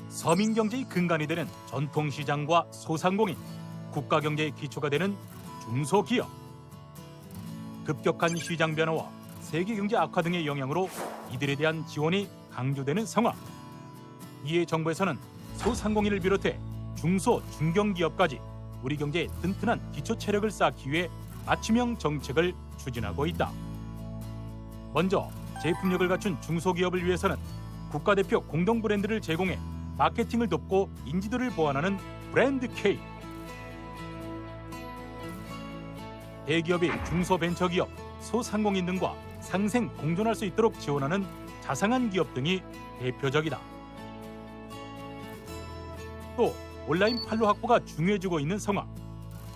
서민 경제의 근간이 되는 전통시장과 소상공인, 국가 경제의 기초가 되는 중소기업. 급격한 시장 변화와 세계 경제 악화 등의 영향으로 이들에 대한 지원이 강조되는 상황. 이에 정부에서는 소상공인을 비롯해 중소, 중견기업까지 우리 경제에 튼튼한 기초 체력을 쌓기 위해 맞춤형 정책을 추진하고 있다. 먼저 제품력을 갖춘 중소기업을 위해서는 국가대표 공동 브랜드를 제공해 마케팅을 돕고 인지도를 보완하는 브랜드 K. 대기업이 중소벤처기업, 소상공인 등과 상생 공존할 수 있도록 지원하는 자상한 기업 등이 대표적이다. 또 온라인 판로 확보가 중요해지고 있는 상황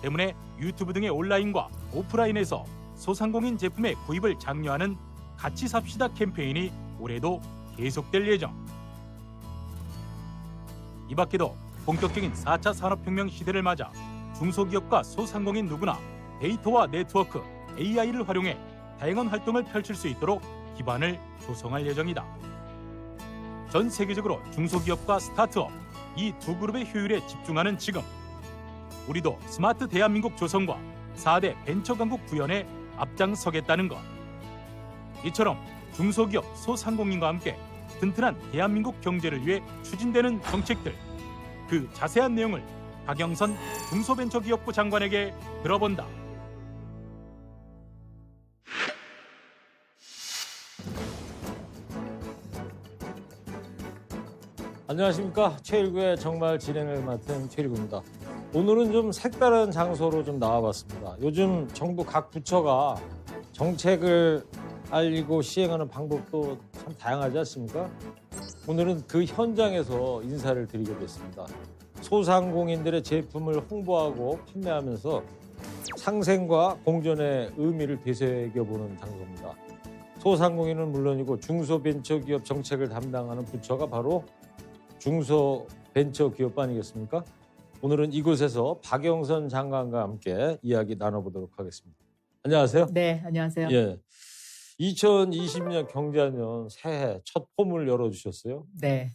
때문에 유튜브 등의 온라인과 오프라인에서 소상공인 제품의 구입을 장려하는 같이 삽시다 캠페인이 올해도 계속될 예정. 이 밖에도 본격적인 4차 산업혁명 시대를 맞아 중소기업과 소상공인 누구나 데이터와 네트워크, AI를 활용해 다양한 활동을 펼칠 수 있도록 기반을 조성할 예정이다. 전 세계적으로 중소기업과 스타트업, 이 두 그룹의 효율에 집중하는 지금 우리도 스마트 대한민국 조성과 4대 벤처 강국 구현에 앞장서겠다는 것. 이처럼 중소기업, 소상공인과 함께 튼튼한 대한민국 경제를 위해 추진되는 정책들, 그 자세한 내용을 박영선 중소벤처기업부 장관에게 들어본다. 안녕하십니까. 최일구의 정말 진행을 맡은 최일구입니다. 오늘은 좀 색다른 장소로 좀 나와봤습니다. 요즘 정부 각 부처가 정책을 알리고 시행하는 방법도 참 다양하지 않습니까? 오늘은 그 현장에서 인사를 드리게 됐습니다. 소상공인들의 제품을 홍보하고 판매하면서 상생과 공존의 의미를 되새겨보는 장소입니다. 소상공인은 물론이고 중소벤처기업 정책을 담당하는 부처가 바로 중소벤처기업 아니겠습니까? 오늘은 이곳에서 박영선 장관과 함께 이야기 나눠보도록 하겠습니다. 안녕하세요. 네, 안녕하세요. 예, 2020년 경자년 새해 첫 폼을 열어주셨어요. 네.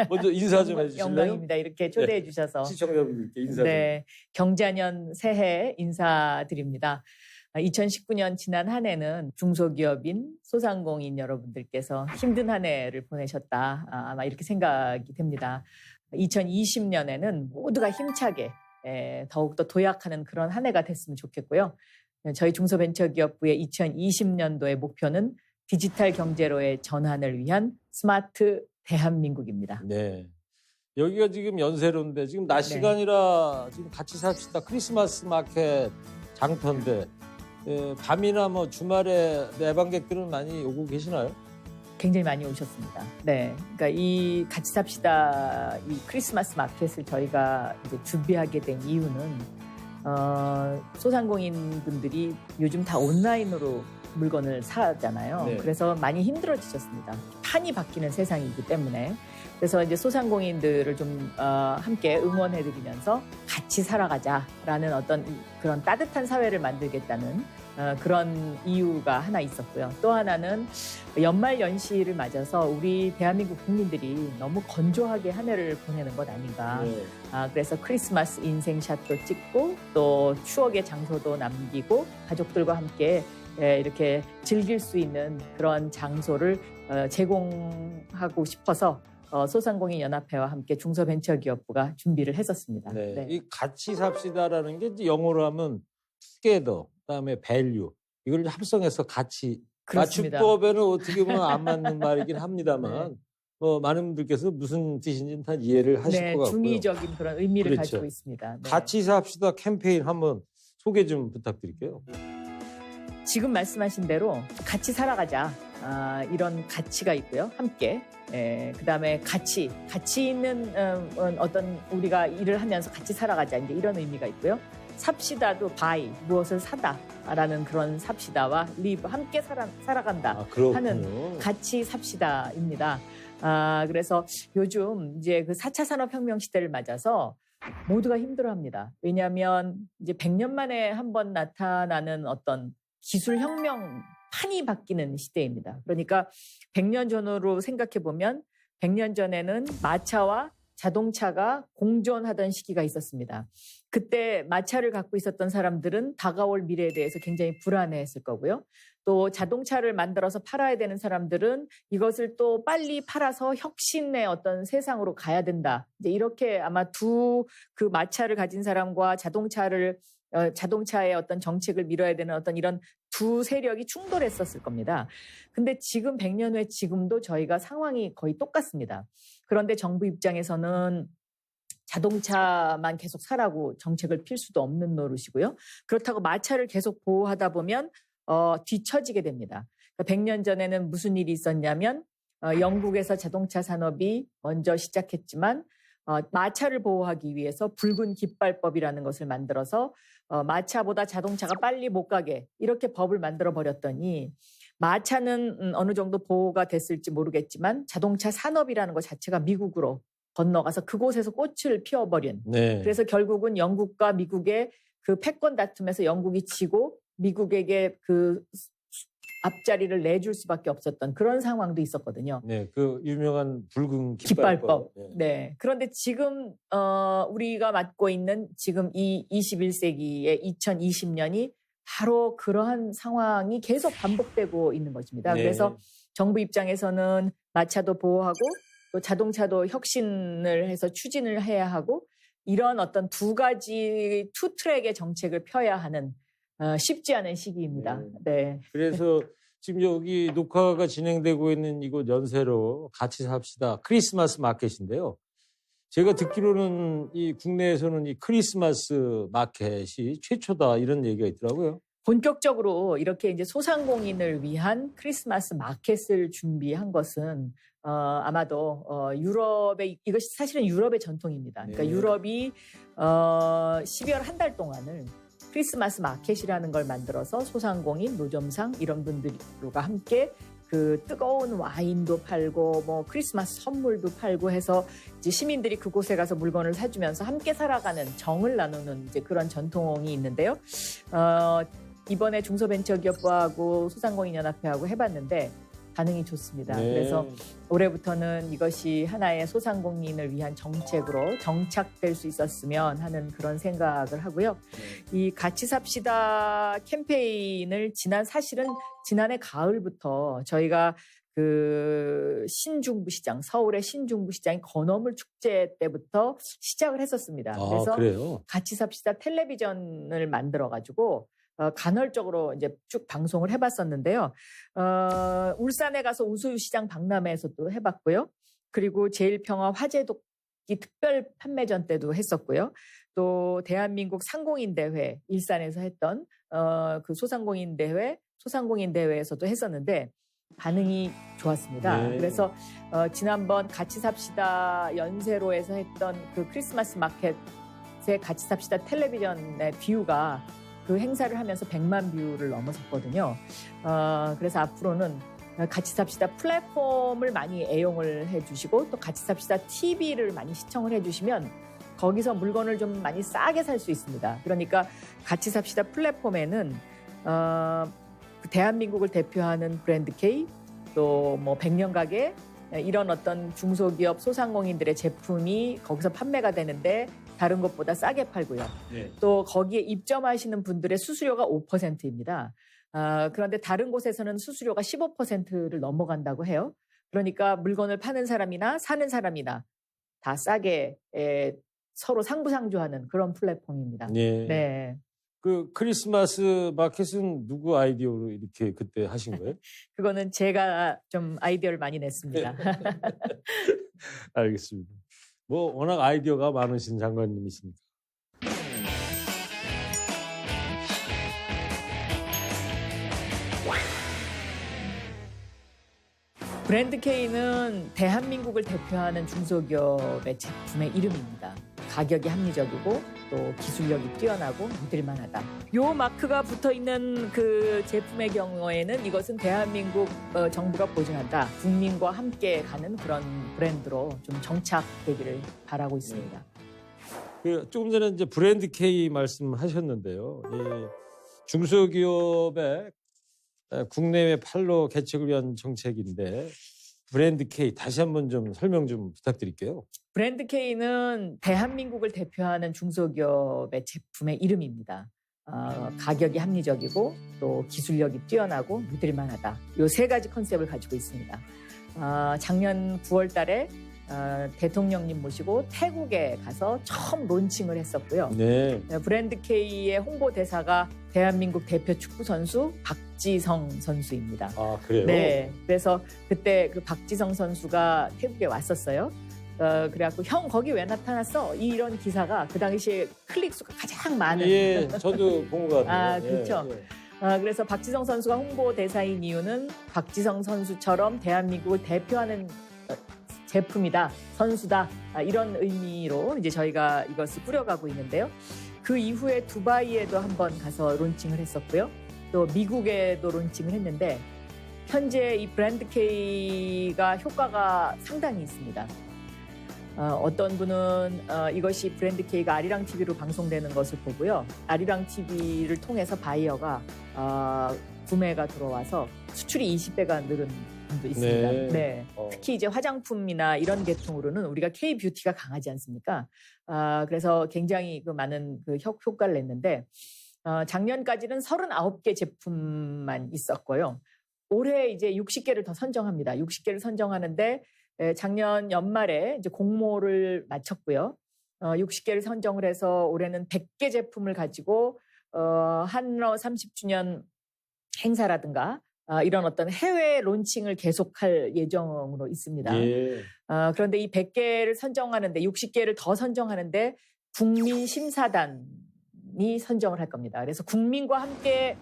먼저 인사 좀 해주실래요? 영광입니다. 이렇게 초대해 주셔서. 시청자분들께 인사 좀. 네, 경자년 새해 인사드립니다. 2019년 지난 한 해는 중소기업인 소상공인 여러분들께서 힘든 한 해를 보내셨다. 아마 이렇게 생각이 됩니다. 2020년에는 모두가 힘차게 더욱더 도약하는 그런 한 해가 됐으면 좋겠고요. 저희 중소벤처기업부의 2020년도의 목표는 디지털 경제로의 전환을 위한 스마트 대한민국입니다. 네. 여기가 지금 연세로인데 지금 낮 시간이라 지금 같이 삽시다 크리스마스 마켓 장터인데 밤이나 뭐 주말에 내방객들은 많이 오고 계시나요? 굉장히 많이 오셨습니다. 네. 그러니까 이 같이 삽시다 이 크리스마스 마켓을 저희가 이제 준비하게 된 이유는 소상공인 분들이 요즘 다 온라인으로 물건을 사잖아요. 네. 그래서 많이 힘들어지셨습니다. 판이 바뀌는 세상이기 때문에. 그래서 이제 소상공인들을 좀 함께 응원해드리면서 같이 살아가자라는 어떤 그런 따뜻한 사회를 만들겠다는 그런 이유가 하나 있었고요. 또 하나는 연말 연시를 맞아서 우리 대한민국 국민들이 너무 건조하게 한 해를 보내는 것 아닌가. 네. 그래서 크리스마스 인생샷도 찍고 또 추억의 장소도 남기고 가족들과 함께 이렇게 즐길 수 있는 그런 장소를 제공하고 싶어서 소상공인 연합회와 함께 중소벤처기업부가 준비를 했었습니다. 네. 네. 이 같이 삽시다라는 게 이제 영어로 하면 together, 그다음에 value 이걸 합성해서 같이. 그렇습니다. 맞춤법에는 어떻게 보면 안 맞는 말이긴 합니다만 네. 많은 분들께서 무슨 뜻인지는 다 이해를 하실 네, 것 같고요. 중의적인 그런 의미를 그렇죠. 가지고 있습니다. 네. 같이 삽시다 캠페인 한번 소개 좀 부탁드릴게요. 지금 말씀하신 대로 같이 살아가자. 이런 가치가 있고요. 함께. 그다음에 가치 있는 어떤 우리가 일을 하면서 같이 살아가자. 이제 이런 의미가 있고요. 삽시다도 buy, 무엇을 사다라는 그런 삽시다와 live, 함께 살아간다 하는 같이 삽시다입니다. 그래서 요즘 이제 그 4차 산업혁명 시대를 맞아서 모두가 힘들어합니다. 왜냐하면 이제 100년 만에 한 번 나타나는 어떤 기술혁명 판이 바뀌는 시대입니다. 그러니까 100년 전으로 생각해 보면 100년 전에는 마차와 자동차가 공존하던 시기가 있었습니다. 그때 마차를 갖고 있었던 사람들은 다가올 미래에 대해서 굉장히 불안해했을 거고요. 또 자동차를 만들어서 팔아야 되는 사람들은 이것을 또 빨리 팔아서 혁신의 어떤 세상으로 가야 된다. 이제 이렇게 아마 그 마차를 가진 사람과 자동차의 어떤 정책을 밀어야 되는 어떤 이런 두 세력이 충돌했었을 겁니다. 근데 지금 100년 후에 지금도 저희가 상황이 거의 똑같습니다. 그런데 정부 입장에서는 자동차만 계속 사라고 정책을 필 수도 없는 노릇이고요. 그렇다고 마차를 계속 보호하다 보면 뒤처지게 됩니다. 그러니까 100년 전에는 무슨 일이 있었냐면 영국에서 자동차 산업이 먼저 시작했지만 마차를 보호하기 위해서 붉은 깃발법이라는 것을 만들어서 마차보다 자동차가 빨리 못 가게 이렇게 법을 만들어 버렸더니 마차는 어느 정도 보호가 됐을지 모르겠지만 자동차 산업이라는 것 자체가 미국으로 건너가서 그곳에서 꽃을 피워버린. 네. 그래서 결국은 영국과 미국의 그 패권 다툼에서 영국이 지고 미국에게 그 앞자리를 내줄 수밖에 없었던 그런 상황도 있었거든요. 네, 그 유명한 붉은 깃발법. 깃발법. 네. 그런데 지금 우리가 맡고 있는 지금 이 21세기의 2020년이 바로 그러한 상황이 계속 반복되고 있는 것입니다. 네. 그래서 정부 입장에서는 마차도 보호하고 또 자동차도 혁신을 해서 추진을 해야 하고 이런 어떤 두 가지 투 트랙의 정책을 펴야 하는 쉽지 않은 시기입니다. 네. 그래서 지금 여기 녹화가 진행되고 있는 이곳 연세로 같이 삽시다 크리스마스 마켓인데요. 제가 듣기로는 이 국내에서는 이 크리스마스 마켓이 최초다 이런 얘기가 있더라고요. 본격적으로 이렇게 이제 소상공인을 위한 크리스마스 마켓을 준비한 것은 아마도 유럽의 이것이 사실은 유럽의 전통입니다. 그러니까 네. 유럽이 12월 한 달 동안을 크리스마스 마켓이라는 걸 만들어서 소상공인, 노점상 이런 분들과 함께 그 뜨거운 와인도 팔고 뭐 크리스마스 선물도 팔고 해서 이제 시민들이 그곳에 가서 물건을 사주면서 함께 살아가는 정을 나누는 이제 그런 전통이 있는데요. 이번에 중소벤처기업부하고 소상공인연합회하고 해봤는데 반응이 좋습니다. 네. 그래서 올해부터는 이것이 하나의 소상공인을 위한 정책으로 정착될 수 있었으면 하는 그런 생각을 하고요. 이 같이 삽시다 캠페인을 사실은 지난해 가을부터 저희가 그 신중부시장, 서울의 신중부시장이 건어물 축제 때부터 시작을 했었습니다. 그래서 그래요? 같이 삽시다 텔레비전을 만들어가지고 간헐적으로 이제 쭉 방송을 해봤었는데요. 울산에 가서 우수시장 박람회에서도 해봤고요. 그리고 제일평화 화재독기 특별 판매전 때도 했었고요. 또 대한민국 상공인 대회 일산에서 했던 그 소상공인 대회에서도 했었는데 반응이 좋았습니다. 네. 그래서 지난번 같이 삽시다 연세로에서 했던 그 크리스마스 마켓의 같이 삽시다 텔레비전의 뷰가 그 행사를 하면서 100만 뷰를 넘어섰거든요. 그래서 앞으로는 같이 삽시다 플랫폼을 많이 애용을 해주시고 또 같이 삽시다 TV를 많이 시청을 해주시면 거기서 물건을 좀 많이 싸게 살 수 있습니다. 그러니까 같이 삽시다 플랫폼에는 대한민국을 대표하는 브랜드 K 또 뭐 100년 가게 이런 어떤 중소기업 소상공인들의 제품이 거기서 판매가 되는데 다른 것보다 싸게 팔고요. 네. 또 거기에 입점하시는 분들의 수수료가 5%입니다. 그런데 다른 곳에서는 수수료가 15%를 넘어간다고 해요. 그러니까 물건을 파는 사람이나 사는 사람이나 다 싸게 서로 상부상조하는 그런 플랫폼입니다. 네. 네. 그 크리스마스 마켓은 누구 아이디어로 이렇게 그때 하신 거예요? 그거는 제가 좀 아이디어를 많이 냈습니다. 알겠습니다. 뭐 워낙 아이디어가 많으신 장관님이시니까. 브랜드 K는 대한민국을 대표하는 중소기업의 제품의 이름입니다. 가격이 합리적이고 또 기술력이 뛰어나고 믿을만하다. 요 마크가 붙어있는 그 제품의 경우에는 이것은 대한민국 정부가 보증한다. 국민과 함께 가는 그런 브랜드로 좀 정착되기를 바라고 있습니다. 그 조금 전에 이제 브랜드 K 말씀하셨는데요. 이 중소기업의 국내외 판로 개척을 위한 정책인데 브랜드 K 다시 한번 좀 설명 좀 부탁드릴게요. 브랜드 K는 대한민국을 대표하는 중소기업의 제품의 이름입니다. 가격이 합리적이고 또 기술력이 뛰어나고 믿을만하다. 이 세 가지 컨셉을 가지고 있습니다. 작년 9월 달에 대통령님 모시고 태국에 가서 처음 론칭을 했었고요. 네. 브랜드 K의 홍보 대사가 대한민국 대표 축구 선수 박지성 선수입니다. 아, 그래요? 네. 그래서 그때 그 박지성 선수가 태국에 왔었어요. 그래갖고 형 거기 왜 나타났어? 이런 기사가 그 당시에 클릭 수가 가장 많은. 예, 저도 본 것 같아요. 그렇죠. 그래서 박지성 선수가 홍보 대사인 이유는 박지성 선수처럼 대한민국을 대표하는 제품이다, 선수다, 이런 의미로 이제 저희가 이것을 꾸려가고 있는데요. 그 이후에 두바이에도 한번 가서 론칭을 했었고요. 또 미국에도 론칭을 했는데 현재 이 브랜드 K가 효과가 상당히 있습니다. 어떤 분은 이것이 브랜드 K가 아리랑 TV로 방송되는 것을 보고요. 아리랑 TV를 통해서 바이어가 구매가 들어와서 수출이 20배가 늘은 분도 있습니다. 네. 특히 이제 화장품이나 이런 계통으로는 우리가 K-뷰티가 강하지 않습니까? 그래서 굉장히 그 많은 그 효과를 냈는데 작년까지는 39개 제품만 있었고요. 올해 이제 60개를 더 선정합니다. 60개를 선정하는데 작년 연말에 이제 공모를 마쳤고요. 60개를 선정을 해서 올해는 100개 제품을 가지고 한러 30주년 행사라든가 이런 어떤 해외 론칭을 계속할 예정으로 있습니다. 예. 그런데 이 100개를 선정하는데 60개를 더 선정하는데 국민심사단이 선정을 할 겁니다. 그래서 국민과 함께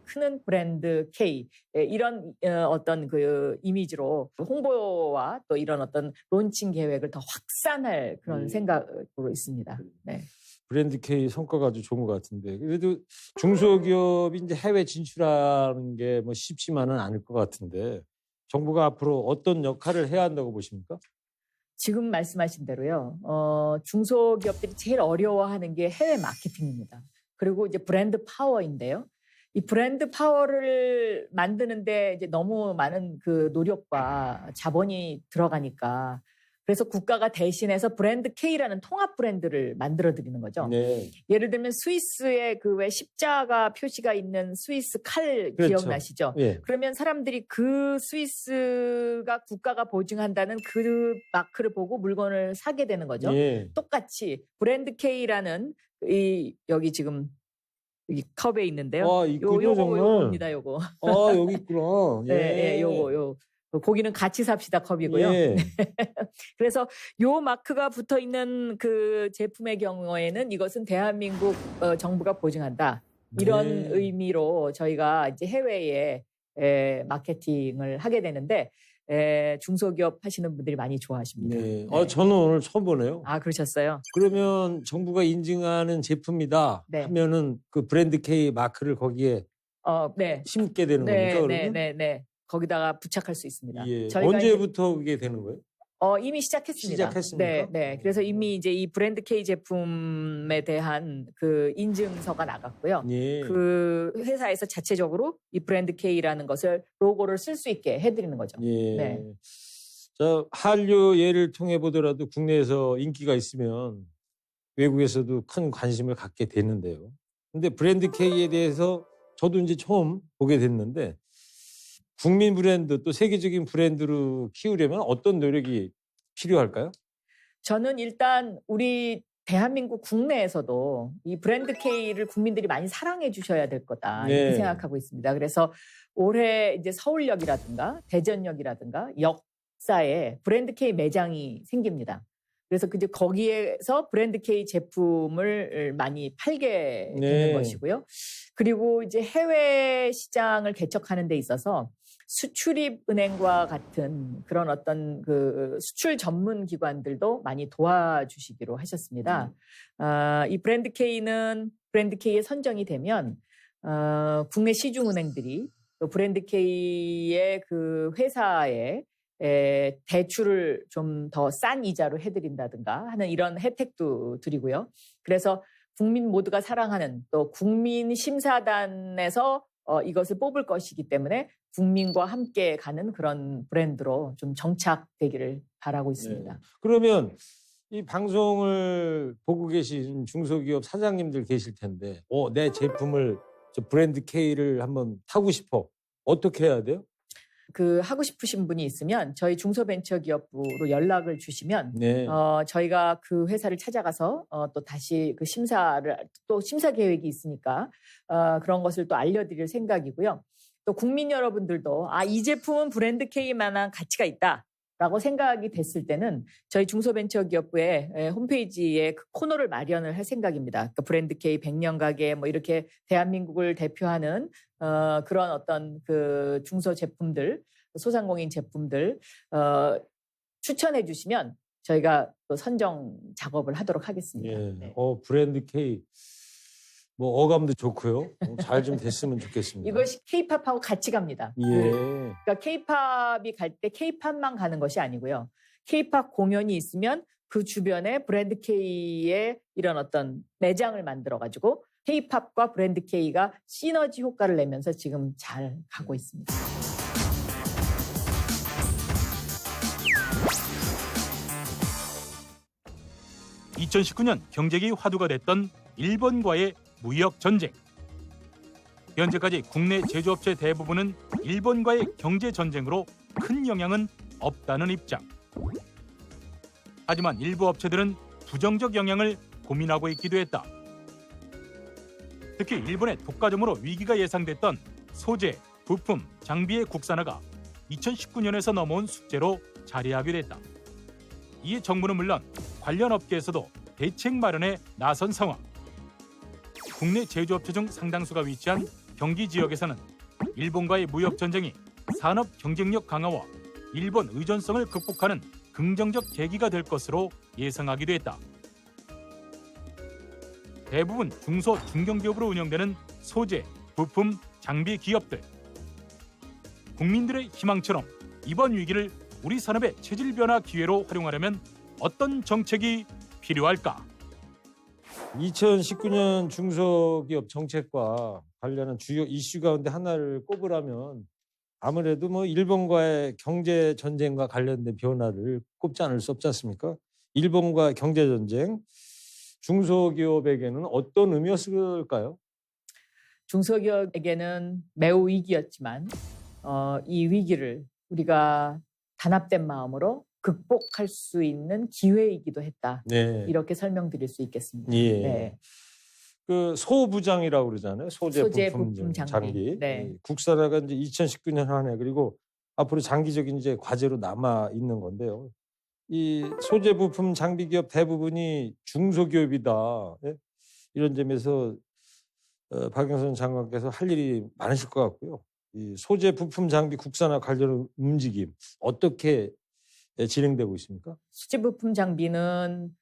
크는 브랜드 K 이런 어떤 그 이미지로 홍보와 또 이런 어떤 론칭 계획을 더 확산할 그런 생각으로 있습니다. 네. 브랜드 K 성과가 아주 좋은 것 같은데 그래도 중소기업이 이제 해외 진출하는 게 뭐 쉽지만은 않을 것 같은데 정부가 앞으로 어떤 역할을 해야 한다고 보십니까? 지금 말씀하신 대로요. 중소기업들이 제일 어려워하는 게 해외 마케팅입니다. 그리고 이제 브랜드 파워인데요. 이 브랜드 파워를 만드는데 이제 너무 많은 그 노력과 자본이 들어가니까 그래서 국가가 대신해서 브랜드 K라는 통합 브랜드를 만들어 드리는 거죠. 네. 예를 들면 스위스의 그 왜 십자가 표시가 있는 스위스 칼 그렇죠. 기억나시죠? 예. 그러면 사람들이 그 스위스가 국가가 보증한다는 그 마크를 보고 물건을 사게 되는 거죠. 예. 똑같이 브랜드 K라는 이 여기 지금 이 컵에 있는데요. 있군요, 정말. 요겁니다, 요거. 여기 있구나. 예. 네, 요거. 고기는 같이 삽시다 컵이고요. 예. 그래서 요 마크가 붙어 있는 그 제품의 경우에는 이것은 대한민국 정부가 보증한다. 이런 의미로 저희가 이제 해외에 마케팅을 하게 되는데 중소기업 하시는 분들이 많이 좋아하십니다. 네. 네. 저는 오늘 처음 보네요. 그러셨어요? 그러면 정부가 인증하는 제품이다 네. 하면은 그 브랜드 K 마크를 거기에 네. 심게 되는 겁니까? 그러면? 네. 거기다가 부착할 수 있습니다. 예. 저희가 언제부터 그게 되는 거예요? 이미 시작했습니다. 시작했습니까? 네. 그래서 이미 이제 이 브랜드 K 제품에 대한 그 인증서가 나갔고요. 예. 그 회사에서 자체적으로 이 브랜드 K라는 것을 로고를 쓸 수 있게 해드리는 거죠. 예. 네. 자, 한류 예를 통해 보더라도 국내에서 인기가 있으면 외국에서도 큰 관심을 갖게 되는데요. 근데 브랜드 K에 대해서 저도 이제 처음 보게 됐는데 국민 브랜드 또 세계적인 브랜드로 키우려면 어떤 노력이 필요할까요? 저는 일단 우리 대한민국 국내에서도 이 브랜드 K를 국민들이 많이 사랑해 주셔야 될 거다 이렇게 생각하고 있습니다. 그래서 올해 이제 서울역이라든가 대전역이라든가 역사에 브랜드 K 매장이 생깁니다. 그래서 이제 거기에서 브랜드 K 제품을 많이 팔게 되는 것이고요. 그리고 이제 해외 시장을 개척하는 데 있어서 수출입은행과 같은 그런 어떤 그 수출 전문 기관들도 많이 도와주시기로 하셨습니다. 이 브랜드 K는 브랜드 K에 선정이 되면 국내 시중은행들이 또 브랜드 K의 그 회사에 대출을 좀 더 싼 이자로 해드린다든가 하는 이런 혜택도 드리고요. 그래서 국민 모두가 사랑하는 또 국민심사단에서 이것을 뽑을 것이기 때문에 국민과 함께 가는 그런 브랜드로 좀 정착되기를 바라고 있습니다. 네. 그러면 이 방송을 보고 계신 중소기업 사장님들 계실 텐데, 내 제품을 저 브랜드 K를 한번 타고 싶어. 어떻게 해야 돼요? 하고 싶으신 분이 있으면 저희 중소벤처기업부로 연락을 주시면 네. 저희가 그 회사를 찾아가서 또 다시 그 심사 계획이 있으니까 그런 것을 또 알려드릴 생각이고요. 또 국민 여러분들도 이 제품은 브랜드 K만한 가치가 있다라고 생각이 됐을 때는 저희 중소벤처기업부의 홈페이지에 그 코너를 마련을 할 생각입니다. 그러니까 브랜드 K 100년 가게 뭐 이렇게 대한민국을 대표하는 그런 어떤 그 중소 제품들, 소상공인 제품들 추천해 주시면 저희가 또 선정 작업을 하도록 하겠습니다. 예. 네. 브랜드 K. 뭐 어감도 좋고요. 잘 좀 됐으면 좋겠습니다. 이것이 K-팝하고 같이 갑니다. 예. 그러니까 K-팝이 갈 때 K-팝만 가는 것이 아니고요. K-팝 공연이 있으면 그 주변에 브랜드 K의 이런 어떤 매장을 만들어가지고 K-팝과 브랜드 K가 시너지 효과를 내면서 지금 잘 가고 있습니다. (2019년) 경제기 화두가 됐던 일본과의 무역 전쟁. 현재까지 국내 제조업체 대부분은 일본과의 경제 전쟁으로 큰 영향은 없다는 입장. 하지만 일부 업체들은 부정적 영향을 고민하고 있기도 했다. 특히 일본의 독과점으로 위기가 예상됐던 소재, 부품, 장비의 국산화가 2019년에서 넘어온 숙제로 자리하게 됐다. 이에 정부는 물론 관련 업계에서도 대책 마련에 나선 상황. 국내 제조업체 중 상당수가 위치한 경기 지역에서는 일본과의 무역 전쟁이 산업 경쟁력 강화와 일본 의존성을 극복하는 긍정적 계기가 될 것으로 예상하기도 했다. 대부분 중소 중견기업으로 운영되는 소재, 부품, 장비 기업들. 국민들의 희망처럼 이번 위기를 우리 산업의 체질 변화 기회로 활용하려면 어떤 정책이 필요할까? 2019년 중소기업 정책과 관련한 주요 이슈 가운데 하나를 꼽으라면 아무래도 뭐 일본과의 경제 전쟁과 관련된 변화를 꼽지 않을 수 없지 않습니까? 일본과 경제 전쟁, 중소기업에게는 어떤 의미였을까요? 중소기업에게는 매우 위기였지만 이 위기를 우리가 단합된 마음으로 극복할 수 있는 기회이기도 했다. 네. 이렇게 설명드릴 수 있겠습니다. 예. 네. 그 소부장이라고 그러잖아요. 소재 부품 장비. 네. 국산화가 이제 2019년 한 해 그리고 앞으로 장기적인 이제 과제로 남아 있는 건데요. 이 소재 부품 장비 기업 대부분이 중소기업이다. 예? 이런 점에서 박영선 장관께서 할 일이 많으실 것 같고요. 이 소재 부품 장비 국산화 관련 움직임 어떻게 진행되고 있습니까? 소재 부품 장비는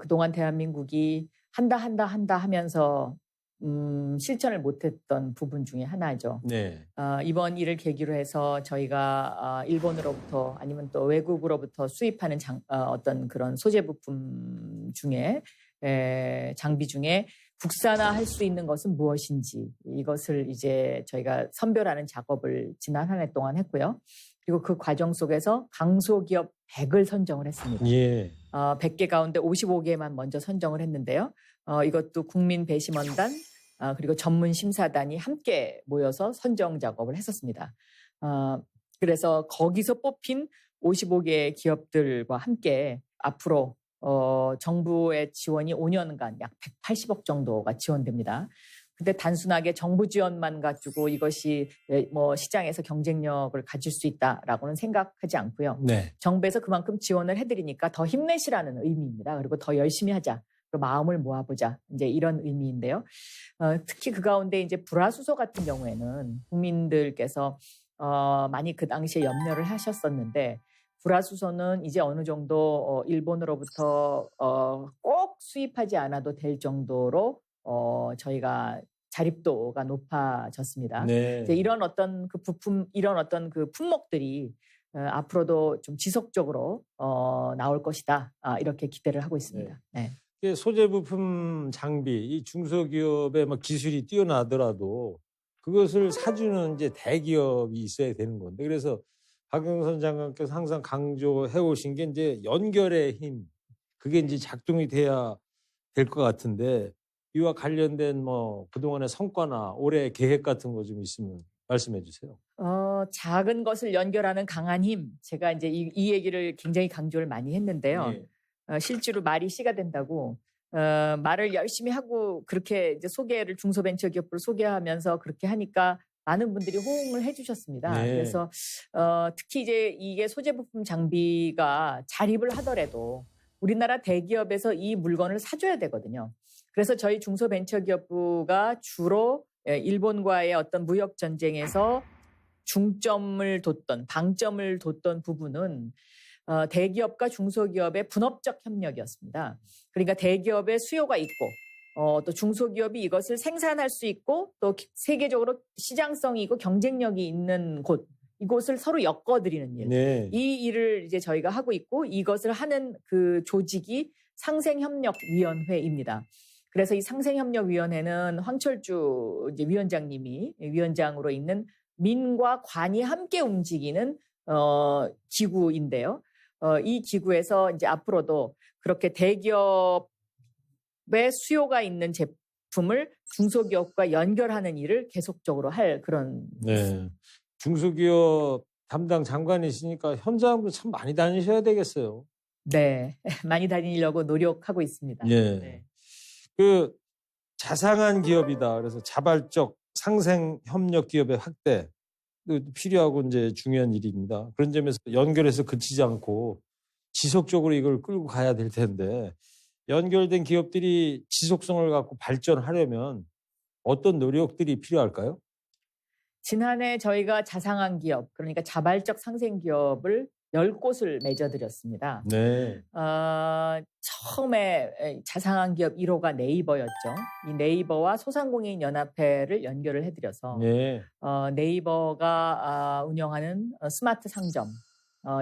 그동안 대한민국이 한다 하면서 실천을 못했던 부분 중에 하나죠. 네. 이번 일을 계기로 해서 저희가 일본으로부터 아니면 또 외국으로부터 수입하는 어떤 그런 소재 부품 중에 장비 중에 국산화할 수 있는 것은 무엇인지 이것을 이제 저희가 선별하는 작업을 지난 한 해 동안 했고요. 그리고 그 과정 속에서 강소기업 100을 선정을 했습니다. 예. 100개 가운데 55개만 먼저 선정을 했는데요. 이것도 국민배심원단 그리고 전문심사단이 함께 모여서 선정 작업을 했었습니다. 그래서 거기서 뽑힌 55개 기업들과 함께 앞으로 정부의 지원이 5년간 약 180억 정도가 지원됩니다. 근데 단순하게 정부 지원만 가지고 이것이 뭐 시장에서 경쟁력을 가질 수 있다라고는 생각하지 않고요. 네. 정부에서 그만큼 지원을 해드리니까 더 힘내시라는 의미입니다. 그리고 더 열심히 하자. 그리고 마음을 모아보자. 이제 이런 의미인데요. 특히 그 가운데 이제 불화수소 같은 경우에는 국민들께서 많이 그 당시에 염려를 하셨었는데 불화수소는 이제 어느 정도 일본으로부터 꼭 수입하지 않아도 될 정도로 저희가 자립도가 높아졌습니다. 네. 이제 이런 어떤 그 부품, 이런 어떤 그 품목들이 앞으로도 좀 지속적으로 나올 것이다. 이렇게 기대를 하고 있습니다. 네. 소재 부품 장비, 이 중소기업의 막 기술이 뛰어나더라도 그것을 사주는 이제 대기업이 있어야 되는 건데 그래서 박영선 장관께서 항상 강조해 오신 게 이제 연결의 힘 그게 이제 작동이 돼야 될 것 같은데 이와 관련된 뭐 그동안의 성과나 올해 계획 같은 거 좀 있으면 말씀해 주세요. 작은 것을 연결하는 강한 힘. 제가 이제 이 얘기를 굉장히 강조를 많이 했는데요. 예. 실제로 말이 씨가 된다고 말을 열심히 하고 그렇게 이제 소개를 중소벤처기업부를 소개하면서 그렇게 하니까 많은 분들이 호응을 해주셨습니다. 네. 그래서 특히 이제 이게 소재 부품 장비가 자립을 하더라도 우리나라 대기업에서 이 물건을 사줘야 되거든요. 그래서 저희 중소벤처기업부가 주로 일본과의 어떤 무역 전쟁에서 중점을 뒀던 방점을 뒀던 부분은 대기업과 중소기업의 분업적 협력이었습니다. 그러니까 대기업의 수요가 있고 또 중소기업이 이것을 생산할 수 있고 또 세계적으로 시장성이 있고 경쟁력이 있는 곳 이곳을 서로 엮어드리는 일. 네. 이 일을 이제 저희가 하고 있고 이것을 하는 그 조직이 상생협력위원회입니다. 그래서 이 상생협력위원회는 황철주 이제 위원장님이 위원장으로 있는 민과 관이 함께 움직이는 기구인데요. 이 기구에서 이제 앞으로도 그렇게 대기업의 수요가 있는 제품을 중소기업과 연결하는 일을 계속적으로 할 그런. 네. 중소기업 담당 장관이시니까 현장도 참 많이 다니셔야 되겠어요. 네. 많이 다니려고 노력하고 있습니다. 예. 네. 그 자상한 기업이다. 그래서 자발적 상생 협력 기업의 확대 필요하고 이제 중요한 일입니다. 그런 점에서 연결해서 그치지 않고 지속적으로 이걸 끌고 가야 될 텐데 연결된 기업들이 지속성을 갖고 발전하려면 어떤 노력들이 필요할까요? 지난해 저희가 자상한 기업, 그러니까 자발적 상생 기업을 10곳을 맺어드렸습니다. 네. 처음에 자상한 기업 1호가 네이버였죠. 이 네이버와 소상공인 연합회를 연결을 해드려서 네. 네이버가 운영하는 스마트 상점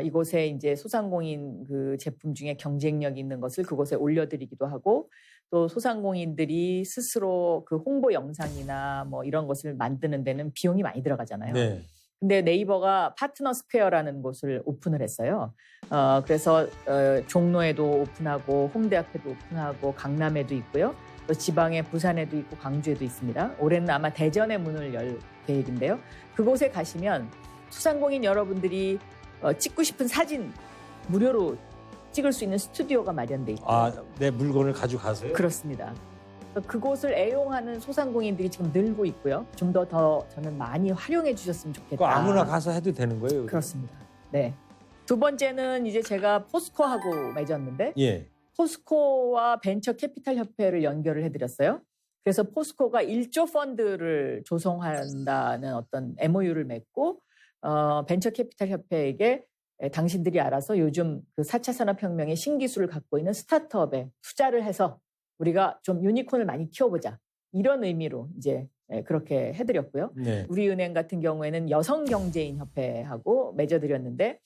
이곳에 이제 소상공인 그 제품 중에 경쟁력 있는 것을 그곳에 올려드리기도 하고 또 소상공인들이 스스로 그 홍보 영상이나 뭐 이런 것을 만드는 데는 비용이 많이 들어가잖아요. 네. 근데 네이버가 파트너 스퀘어라는 곳을 오픈을 했어요. 그래서 종로에도 오픈하고 홍대 앞에도 오픈하고 강남에도 있고요. 또 지방에 부산에도 있고 광주에도 있습니다. 올해는 아마 대전에 문을 열 계획인데요. 그곳에 가시면 소상공인 여러분들이 찍고 싶은 사진 무료로 찍을 수 있는 스튜디오가 마련돼 있고. 내 물건을 가져가세요? 그렇습니다. 그곳을 애용하는 소상공인들이 지금 늘고 있고요. 좀 더 저는 많이 활용해 주셨으면 좋겠다. 그거 아무나 가서 해도 되는 거예요? 그렇습니다. 네. 두 번째는 이제 제가 포스코하고 맺었는데 예. 포스코와 벤처 캐피탈 협회를 연결을 해드렸어요. 그래서 포스코가 1조 펀드를 조성한다는 어떤 MOU를 맺고 벤처 캐피탈 협회에게 당신들이 알아서 요즘 그 4차 산업혁명의 신기술을 갖고 있는 스타트업에 투자를 해서 우리가 좀 유니콘을 많이 키워보자. 이런 의미로 이제 그렇게 해드렸고요. 네. 우리은행 같은 경우에는 여성경제인협회하고 맺어드렸는데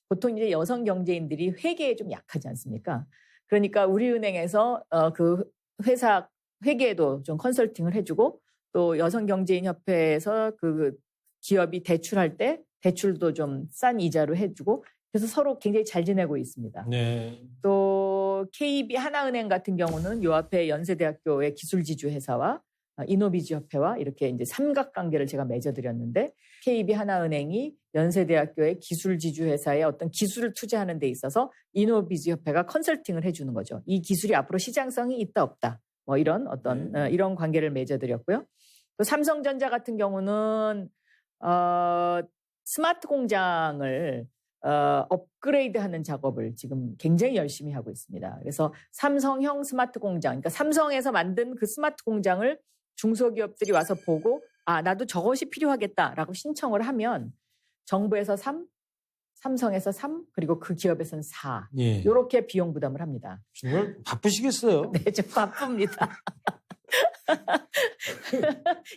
보통 이제 여성경제인들이 회계에 좀 약하지 않습니까? 그러니까 우리은행에서 그 회사 회계에도 좀 컨설팅을 해주고 또 여성경제인협회에서 그 기업이 대출할 때 대출도 좀 싼 이자로 해주고 그래서 서로 굉장히 잘 지내고 있습니다. 네. 또 KB 하나은행 같은 경우는 요 앞에 연세대학교의 기술지주 회사와 이노비즈 협회와 이렇게 이제 삼각관계를 제가 맺어드렸는데 KB 하나은행이 연세대학교의 기술지주 회사에 어떤 기술을 투자하는 데 있어서 이노비즈 협회가 컨설팅을 해주는 거죠. 이 기술이 앞으로 시장성이 있다 없다. 뭐 이런 어떤 이런 관계를 맺어드렸고요. 또 삼성전자 같은 경우는 스마트 공장을 업그레이드하는 작업을 지금 굉장히 열심히 하고 있습니다. 그래서 삼성형 스마트 공장, 그러니까 삼성에서 만든 그 스마트 공장을 중소기업들이 와서 보고 나도 저것이 필요하겠다라고 신청을 하면 정부에서 3, 삼성에서 3, 그리고 그 기업에서는 4 예. 이렇게 비용 부담을 합니다. 정말 바쁘시겠어요. 네, 좀 바쁩니다.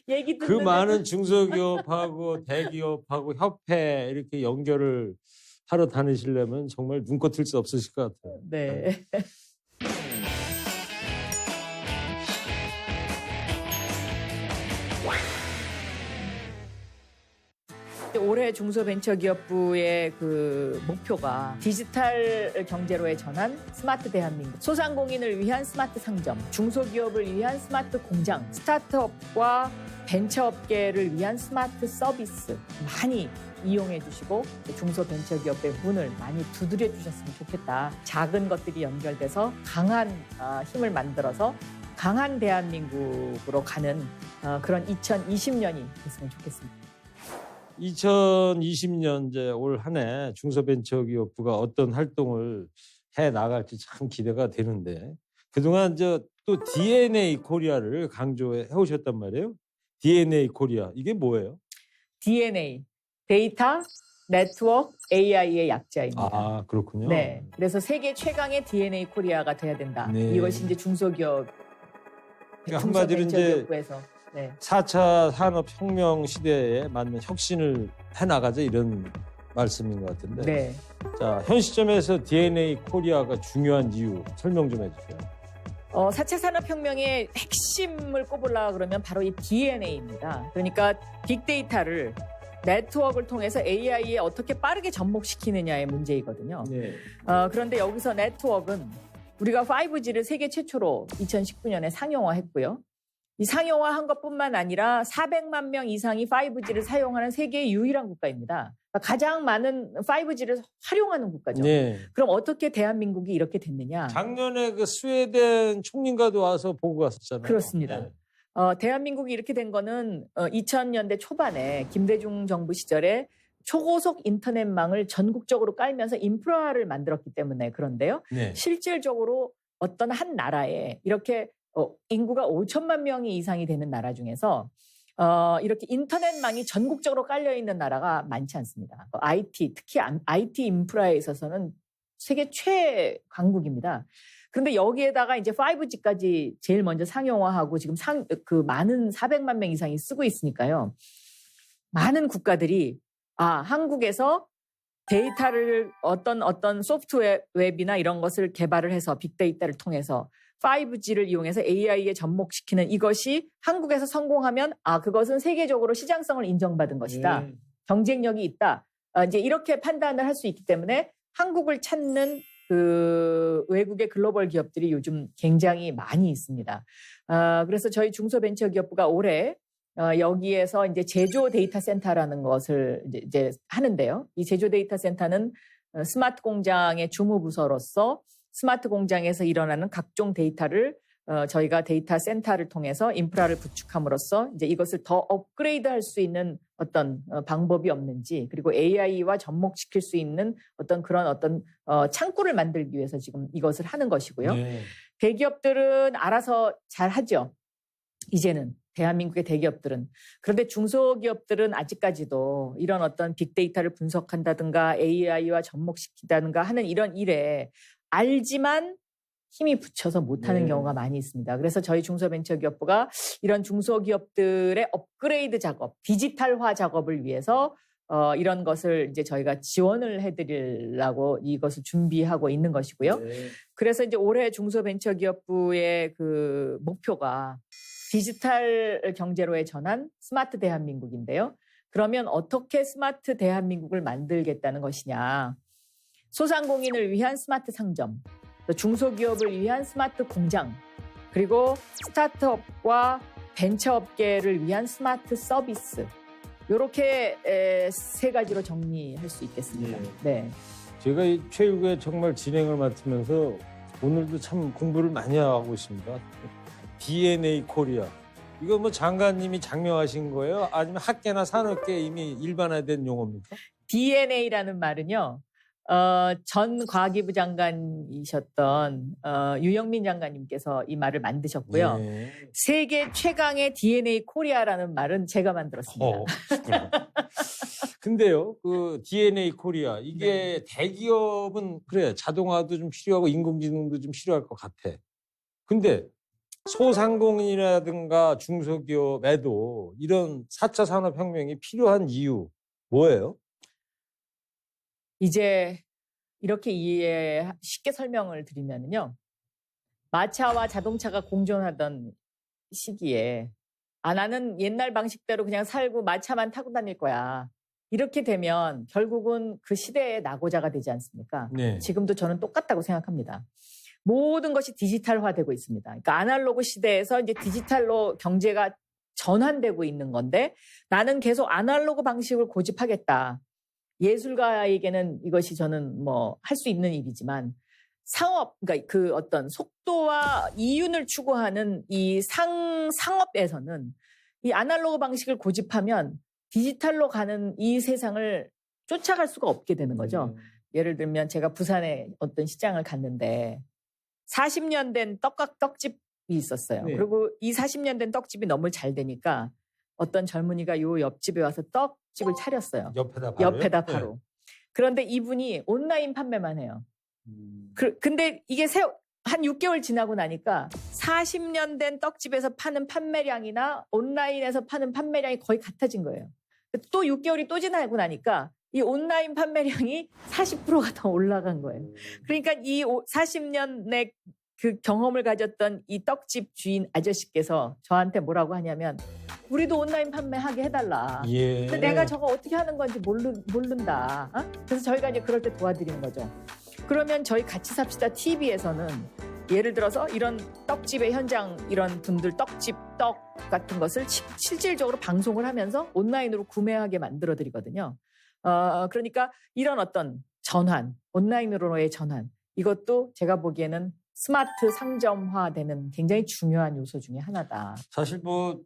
얘기 그 듣는 많은 중소기업하고 대기업하고 협회 이렇게 연결을 하러 다니시려면 정말 눈코 틀 수 없으실 것 같아요. 네. 올해 중소벤처기업부의 그 목표가 디지털 경제로의 전환, 스마트 대한민국, 소상공인을 위한 스마트 상점, 중소기업을 위한 스마트 공장, 스타트업과 벤처업계를 위한 스마트 서비스 많이 이용해 주시고 중소벤처기업의 문을 많이 두드려 주셨으면 좋겠다. 작은 것들이 연결돼서 강한 힘을 만들어서 강한 대한민국으로 가는 그런 2020년이 됐으면 좋겠습니다. 2020년 이제 올 한 해 중소벤처기업부가 어떤 활동을 해 나갈지 참 기대가 되는데 그동안 또 DNA 코리아를 강조해 오셨단 말이에요. DNA 코리아 이게 뭐예요? DNA, 데이터, 네트워크, AI의 약자입니다. 아 그렇군요. 네, 그래서 세계 최강의 DNA 코리아가 돼야 된다. 네. 이것이 이제 중소기업, 그러니까 한마디로 이제 중소벤처기업부에서 4차 산업혁명 시대에 맞는 혁신을 해나가자 이런 말씀인 것 같은데. 네. 자, 현 시점에서 DNA 코리아가 중요한 이유 설명 좀 해주세요. 4차 산업혁명의 핵심을 꼽으려고 그러면 바로 이 DNA입니다. 그러니까 빅데이터를 네트워크를 통해서 AI에 어떻게 빠르게 접목시키느냐의 문제이거든요. 네. 그런데 여기서 네트워크는 우리가 5G를 세계 최초로 2019년에 상용화했고요. 이 상용화한 것뿐만 아니라 400만 명 이상이 5G를 사용하는 세계의 유일한 국가입니다. 그러니까 가장 많은 5G를 활용하는 국가죠. 네. 그럼 어떻게 대한민국이 이렇게 됐느냐? 작년에 그 스웨덴 총리과도 와서 보고 갔었잖아요. 그렇습니다. 네. 대한민국이 이렇게 된 거는 2000년대 초반에 김대중 정부 시절에 초고속 인터넷망을 전국적으로 깔면서 인프라를 만들었기 때문에 그런데요. 네. 실질적으로 어떤 한 나라에 이렇게 인구가 5천만 명이 이상이 되는 나라 중에서 이렇게 인터넷망이 전국적으로 깔려 있는 나라가 많지 않습니다. IT, 특히 IT 인프라에 있어서는 세계 최강국입니다. 그런데 여기에다가 이제 5G까지 제일 먼저 상용화하고 지금 많은 400만 명 이상이 쓰고 있으니까요. 많은 국가들이 한국에서 데이터를 어떤 소프트웨어나 이런 것을 개발을 해서 빅데이터를 통해서 5G를 이용해서 AI에 접목시키는 이것이 한국에서 성공하면 그것은 세계적으로 시장성을 인정받은 것이다. 경쟁력이 있다. 이제 이렇게 판단을 할 수 있기 때문에 한국을 찾는 그 외국의 글로벌 기업들이 요즘 굉장히 많이 있습니다. 그래서 저희 중소벤처기업부가 올해 여기에서 이제 제조 데이터 센터라는 것을 이제 하는데요. 이 제조 데이터 센터는 스마트 공장의 주무부서로서 스마트 공장에서 일어나는 각종 데이터를 저희가 데이터 센터를 통해서 인프라를 구축함으로써 이제 이것을 더 업그레이드할 수 있는 어떤 방법이 없는지 그리고 AI와 접목시킬 수 있는 그런 창구를 만들기 위해서 지금 이것을 하는 것이고요. 네. 대기업들은 알아서 잘 하죠. 이제는 대한민국의 대기업들은. 그런데 중소기업들은 아직까지도 이런 어떤 빅데이터를 분석한다든가 AI와 접목시키다든가 하는 이런 일에 알지만 힘이 붙여서 못하는 경우가 많이 있습니다. 그래서 저희 중소벤처기업부가 이런 중소기업들의 업그레이드 작업, 디지털화 작업을 위해서 이런 것을 이제 저희가 지원을 해드리려고 이것을 준비하고 있는 것이고요. 네. 그래서 이제 올해 중소벤처기업부의 그 목표가 디지털 경제로의 전환, 스마트 대한민국인데요. 그러면 어떻게 스마트 대한민국을 만들겠다는 것이냐. 소상공인을 위한 스마트 상점, 중소기업을 위한 스마트 공장, 그리고 스타트업과 벤처업계를 위한 스마트 서비스. 이렇게 세 가지로 정리할 수 있겠습니다. 네. 제가 이 최일구에 정말 진행을 맡으면서 오늘도 참 공부를 많이 하고 있습니다. DNA 코리아. 이거 뭐 장관님이 장명하신 거예요? 아니면 학계나 산업계에 이미 일반화된 용어입니까? DNA라는 말은요. 전 과기부 장관이셨던 유영민 장관님께서 이 말을 만드셨고요. 네. 세계 최강의 DNA 코리아라는 말은 제가 만들었습니다. 근데요, 그 DNA 코리아 이게 대기업은 그래 자동화도 좀 필요하고 인공지능도 좀 필요할 것 같아. 근데 소상공인이라든가 중소기업에도 이런 4차 산업혁명이 필요한 이유 뭐예요? 이제 이렇게 쉽게 설명을 드리면요. 마차와 자동차가 공존하던 시기에 나는 옛날 방식대로 그냥 살고 마차만 타고 다닐 거야. 이렇게 되면 결국은 그 시대의 낙오자가 되지 않습니까? 네. 지금도 저는 똑같다고 생각합니다. 모든 것이 디지털화되고 있습니다. 그러니까 아날로그 시대에서 이제 디지털로 경제가 전환되고 있는 건데 나는 계속 아날로그 방식을 고집하겠다. 예술가에게는 이것이 저는 뭐 할 수 있는 일이지만 상업, 그러니까 그 어떤 속도와 이윤을 추구하는 이 상업에서는 이 아날로그 방식을 고집하면 디지털로 가는 이 세상을 쫓아갈 수가 없게 되는 거죠. 예를 들면 제가 부산에 어떤 시장을 갔는데 40년 된 떡집이 있었어요. 네. 그리고 이 40년 된 떡집이 너무 잘 되니까 어떤 젊은이가 요 옆집에 와서 떡집을 차렸어요. 옆에다 바로요? 옆에다 바로. 그런데 이분이 온라인 판매만 해요. 근데 이게 한 6개월 지나고 나니까 40년 된 떡집에서 파는 판매량이나 온라인에서 파는 판매량이 거의 같아진 거예요. 또 6개월이 또 지나고 나니까 이 온라인 판매량이 40%가 더 올라간 거예요. 그러니까 이 40년의 그 경험을 가졌던 이 떡집 주인 아저씨께서 저한테 뭐라고 하냐면 우리도 온라인 판매하게 해달라. 예. 근데 내가 저거 어떻게 하는 건지 모른다. 어? 그래서 저희가 이제 그럴 때 도와드리는 거죠. 그러면 저희 같이 삽시다 TV에서는 예를 들어서 이런 떡집의 현장 이런 분들 떡집 떡 같은 것을 실질적으로 방송을 하면서 온라인으로 구매하게 만들어 드리거든요. 그러니까 이런 어떤 전환, 온라인으로의 전환 이것도 제가 보기에는 스마트 상점화되는 굉장히 중요한 요소 중에 하나다. 사실 뭐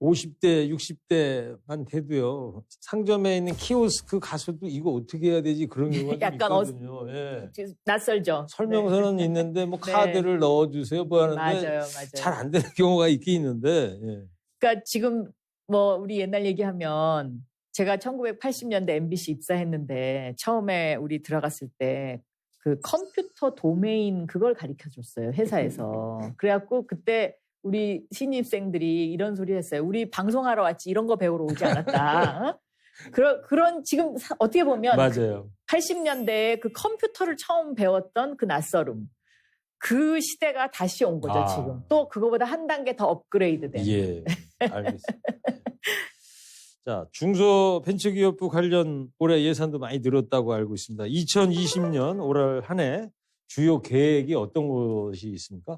50대, 60대만 돼도요. 상점에 있는 키오스크 가서도 이거 어떻게 해야 되지 그런 경우가 좀 약간 있거든요. 예. 낯설죠. 설명서는 네. 있는데 뭐 네. 카드를 넣어주세요 뭐 하는데 맞아요. 잘 안 되는 경우가 있긴 있는데. 예. 그러니까 지금 뭐 우리 옛날 얘기하면 제가 1980년대 MBC 입사했는데 처음에 우리 들어갔을 때 그 컴퓨터 도메인 그걸 가르쳐 줬어요. 회사에서. 그래갖고 그때 우리 신입생들이 이런 소리 했어요. 우리 방송하러 왔지 이런 거 배우러 오지 않았다. 어? 그런 지금 어떻게 보면 맞아요. 80년대에 그 컴퓨터를 처음 배웠던 그 낯설음. 그 시대가 다시 온 거죠, 지금. 또 그거보다 한 단계 더 업그레이드된. 예, 알겠습니다. 자, 중소벤처기업부 관련 올해 예산도 많이 늘었다고 알고 있습니다. 2020년 올 한 해 주요 계획이 어떤 것이 있습니까?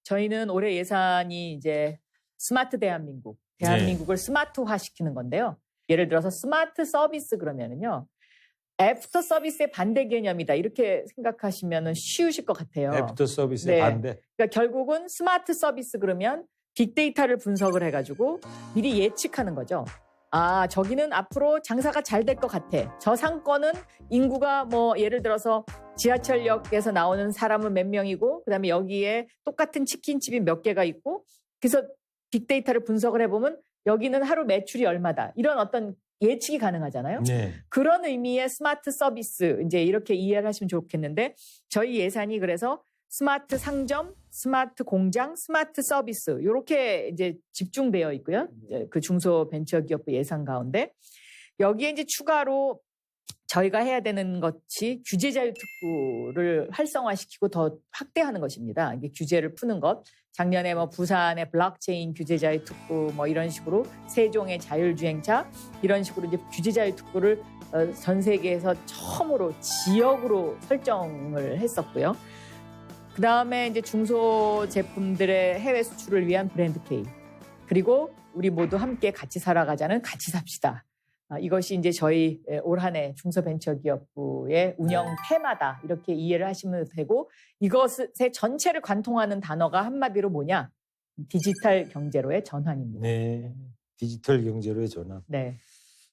저희는 올해 예산이 이제 스마트 대한민국을 스마트화 시키는 건데요. 예를 들어서 스마트 서비스 그러면은요. 애프터 서비스의 반대 개념이다. 이렇게 생각하시면 쉬우실 것 같아요. 애프터 서비스의 네. 반대. 그러니까 결국은 스마트 서비스 그러면 빅데이터를 분석을 해가지고 미리 예측하는 거죠. 아, 저기는 앞으로 장사가 잘 될 것 같아. 저 상권은 인구가 뭐 예를 들어서 지하철역에서 나오는 사람은 몇 명이고 그다음에 여기에 똑같은 치킨집이 몇 개가 있고 그래서 빅데이터를 분석을 해보면 여기는 하루 매출이 얼마다. 이런 어떤 예측이 가능하잖아요. 네. 그런 의미의 스마트 서비스 이제 이렇게 이해를 하시면 좋겠는데 저희 예산이 그래서 스마트 상점, 스마트 공장, 스마트 서비스 이렇게 이제 집중되어 있고요. 그 중소벤처기업부 예산 가운데 여기에 이제 추가로 저희가 해야 되는 것이 규제자유특구를 활성화시키고 더 확대하는 것입니다. 이게 규제를 푸는 것. 작년에 뭐 부산의 블록체인 규제자유특구 뭐 이런 식으로 세종의 자율주행차 이런 식으로 이제 규제자유특구를 전 세계에서 처음으로 지역으로 설정을 했었고요. 그 다음에 이제 중소 제품들의 해외 수출을 위한 브랜드 K. 그리고 우리 모두 함께 같이 살아가자는 같이 삽시다. 이것이 이제 저희 올 한 해 중소벤처기업부의 운영 테마다 이렇게 이해를 하시면 되고 이것의 전체를 관통하는 단어가 한마디로 뭐냐? 디지털 경제로의 전환입니다. 네. 디지털 경제로의 전환. 네.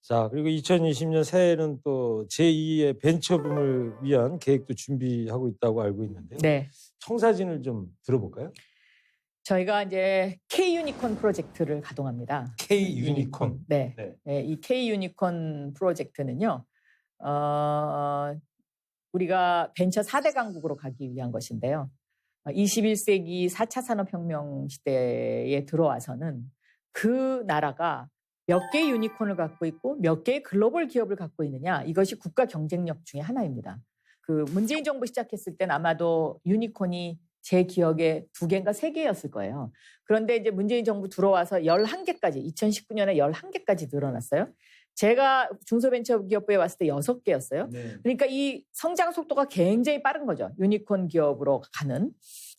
자, 그리고 2020년 새해에는 또 제2의 벤처붐을 위한 계획도 준비하고 있다고 알고 있는데요. 네. 청사진을 좀 들어볼까요? 저희가 이제 K 유니콘 프로젝트를 가동합니다. K 유니콘. 네. 네. 네. 이 K 유니콘 프로젝트는요. 우리가 벤처 4대 강국으로 가기 위한 것인데요. 21세기 4차 산업혁명 시대에 들어와서는 그 나라가 몇 개의 유니콘을 갖고 있고 몇 개의 글로벌 기업을 갖고 있느냐 이것이 국가 경쟁력 중에 하나입니다. 그 문재인 정부 시작했을 땐 아마도 유니콘이 제 기억에 2개인가 3개였을 거예요. 그런데 이제 문재인 정부 들어와서 11개까지 2019년에 11개까지 늘어났어요. 제가 중소벤처기업부에 왔을 때 6개였어요. 네. 그러니까 이 성장 속도가 굉장히 빠른 거죠. 유니콘 기업으로 가는.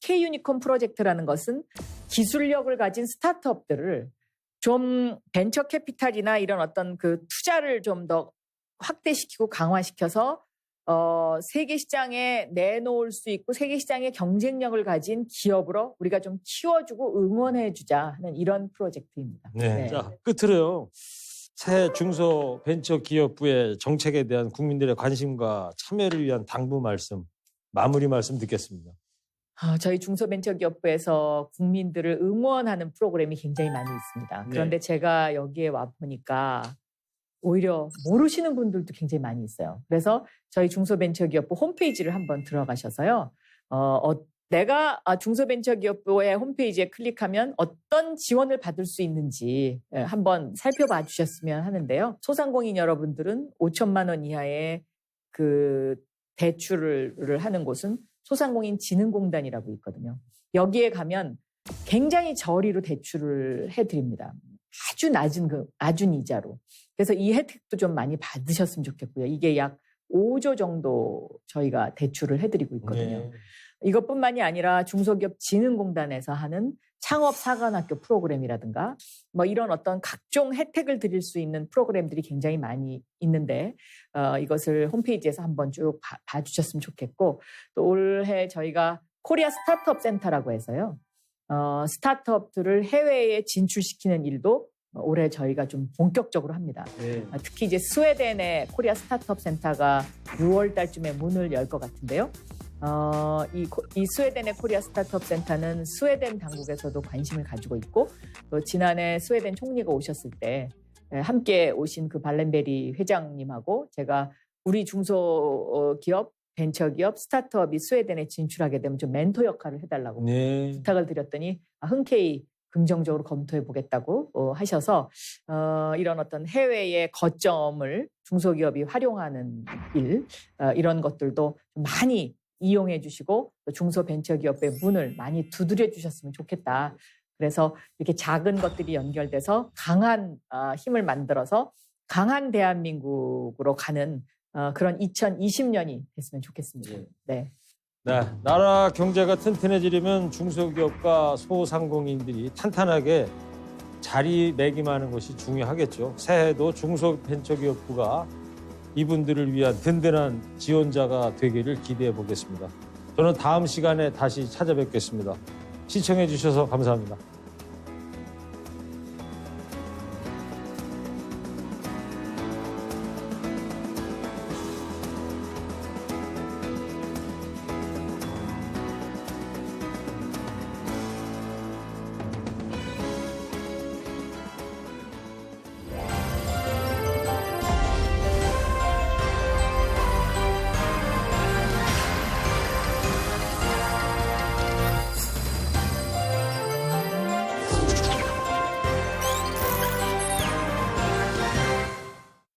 K-유니콘 프로젝트라는 것은 기술력을 가진 스타트업들을 좀 벤처 캐피탈이나 이런 어떤 그 투자를 좀 더 확대시키고 강화시켜서 세계 시장에 내놓을 수 있고 세계 시장의 경쟁력을 가진 기업으로 우리가 좀 키워주고 응원해주자 하는 이런 프로젝트입니다. 네. 자, 끝으로요. 새 중소벤처기업부의 정책에 대한 국민들의 관심과 참여를 위한 당부 말씀, 마무리 말씀 듣겠습니다. 저희 중소벤처기업부에서 국민들을 응원하는 프로그램이 굉장히 많이 있습니다. 그런데 제가 여기에 와보니까 오히려 모르시는 분들도 굉장히 많이 있어요. 그래서 저희 중소벤처기업부 홈페이지를 한번 들어가셔서요. 내가 중소벤처기업부의 홈페이지에 클릭하면 어떤 지원을 받을 수 있는지 한번 살펴봐 주셨으면 하는데요. 소상공인 여러분들은 5천만 원 이하의 그 대출을 하는 곳은 소상공인진흥공단이라고 있거든요. 여기에 가면 굉장히 저리로 대출을 해드립니다. 아주 낮은 이자로. 그래서 이 혜택도 좀 많이 받으셨으면 좋겠고요. 이게 약 5조 정도 저희가 대출을 해드리고 있거든요. 네. 이것뿐만이 아니라 중소기업진흥공단에서 하는 창업사관학교 프로그램이라든가 뭐 이런 어떤 각종 혜택을 드릴 수 있는 프로그램들이 굉장히 많이 있는데 이것을 홈페이지에서 한번 쭉 봐주셨으면 좋겠고 또 올해 저희가 코리아 스타트업 센터라고 해서요. 스타트업들을 해외에 진출시키는 일도 올해 저희가 좀 본격적으로 합니다. 네. 특히 이제 스웨덴의 코리아 스타트업 센터가 6월 달쯤에 문을 열 것 같은데요. 이 스웨덴의 코리아 스타트업 센터는 스웨덴 당국에서도 관심을 가지고 있고 또 지난해 스웨덴 총리가 오셨을 때 함께 오신 그 발렌베리 회장님하고 제가 우리 중소기업, 벤처기업, 스타트업이 스웨덴에 진출하게 되면 좀 멘토 역할을 해달라고 부탁을 드렸더니 흔쾌히 긍정적으로 검토해 보겠다고 하셔서 이런 어떤 해외의 거점을 중소기업이 활용하는 일 이런 것들도 많이 이용해 주시고 중소벤처기업의 문을 많이 두드려 주셨으면 좋겠다. 그래서 이렇게 작은 것들이 연결돼서 강한 힘을 만들어서 강한 대한민국으로 가는 그런 2020년이 됐으면 좋겠습니다. 네. 네, 나라 경제가 튼튼해지려면 중소기업과 소상공인들이 탄탄하게 자리매김하는 것이 중요하겠죠. 새해도 중소벤처기업부가 이분들을 위한 든든한 지원자가 되기를 기대해 보겠습니다. 저는 다음 시간에 다시 찾아뵙겠습니다. 시청해 주셔서 감사합니다.